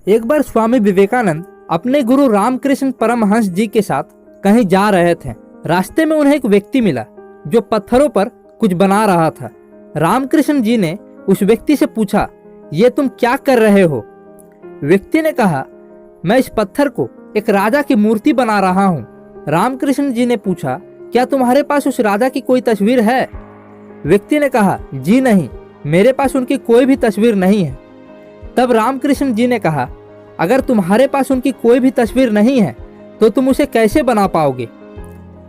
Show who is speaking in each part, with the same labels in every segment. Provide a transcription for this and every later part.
Speaker 1: एक बार स्वामी विवेकानंद अपने गुरु रामकृष्ण परमहंस जी के साथ कहीं जा रहे थे। रास्ते में उन्हें एक व्यक्ति मिला जो पत्थरों पर कुछ बना रहा था। रामकृष्ण जी ने उस व्यक्ति से पूछा, ये तुम क्या कर रहे हो? व्यक्ति ने कहा, मैं इस पत्थर को एक राजा की मूर्ति बना रहा हूँ। रामकृष्ण जी ने पूछा, क्या तुम्हारे पास उस राजा की कोई तस्वीर है? व्यक्ति ने कहा, जी नहीं, मेरे पास उनकी कोई भी तस्वीर नहीं है। तब रामकृष्ण जी ने कहा, अगर तुम्हारे पास उनकी कोई भी तस्वीर नहीं है तो तुम उसे कैसे बना पाओगे?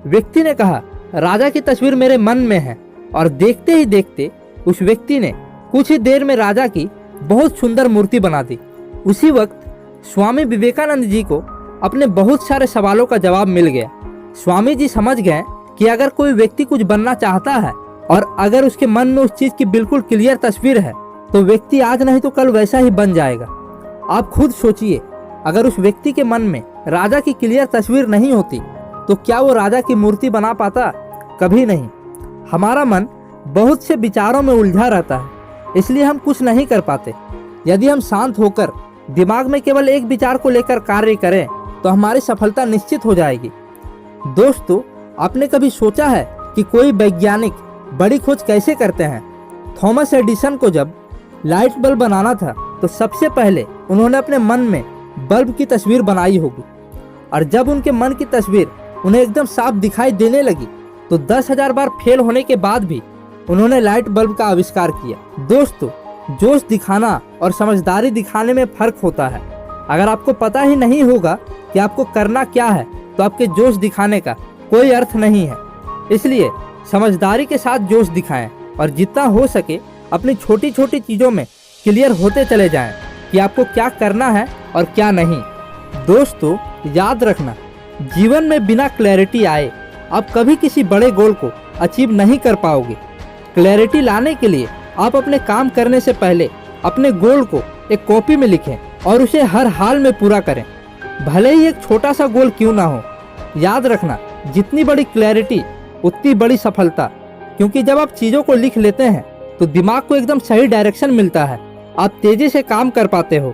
Speaker 1: व्यक्ति ने कहा, राजा की तस्वीर मेरे मन में है। और देखते ही देखते उस व्यक्ति ने कुछ ही देर में राजा की बहुत सुंदर मूर्ति बना दी। उसी वक्त स्वामी विवेकानंद जी को अपने बहुत सारे सवालों का जवाब मिल गया। स्वामी जी समझ गए कि अगर कोई व्यक्ति कुछ बनना चाहता है और अगर उसके मन में उस चीज की बिल्कुल क्लियर तस्वीर है तो व्यक्ति आज नहीं तो कल वैसा ही बन जाएगा। आप खुद सोचिए, अगर उस व्यक्ति के मन में राजा की क्लियर तस्वीर नहीं होती तो क्या वो राजा की मूर्ति बना पाता? कभी नहीं। हमारा मन बहुत से विचारों में उलझा रहता है, इसलिए हम कुछ नहीं कर पाते। यदि हम शांत होकर दिमाग में केवल एक विचार को लेकर कार्य करें तो हमारी सफलता निश्चित हो जाएगी। दोस्तों, आपने कभी सोचा है कि कोई वैज्ञानिक बड़ी खोज कैसे करते हैं? थॉमस एडिसन को जब लाइट बल्ब बनाना था तो सबसे पहले उन्होंने अपने मन में बल्ब की तस्वीर बनाई होगी, और जब उनके मन की तस्वीर उन्हें एकदम साफ दिखाई देने लगी तो 10,000 बार फेल होने के बाद भी उन्होंने लाइट बल्ब का आविष्कार किया। दोस्तों, जोश दिखाना और समझदारी दिखाने में फर्क होता है। अगर आपको पता ही नहीं होगा कि आपको करना क्या है तो आपके जोश दिखाने का कोई अर्थ नहीं है। इसलिए समझदारी के साथ जोश दिखाएं और जितना हो सके अपनी छोटी छोटी चीज़ों में क्लियर होते चले जाएं कि आपको क्या करना है और क्या नहीं। दोस्तों, याद रखना, जीवन में बिना क्लैरिटी आए आप कभी किसी बड़े गोल को अचीव नहीं कर पाओगे। क्लैरिटी लाने के लिए आप अपने काम करने से पहले अपने गोल को एक कॉपी में लिखें और उसे हर हाल में पूरा करें, भले ही एक छोटा सा गोल क्यों ना हो। याद रखना, जितनी बड़ी क्लैरिटी उतनी बड़ी सफलता, क्योंकि जब आप चीज़ों को लिख लेते हैं तो दिमाग को एकदम सही डायरेक्शन मिलता है, आप तेजी से काम कर पाते हो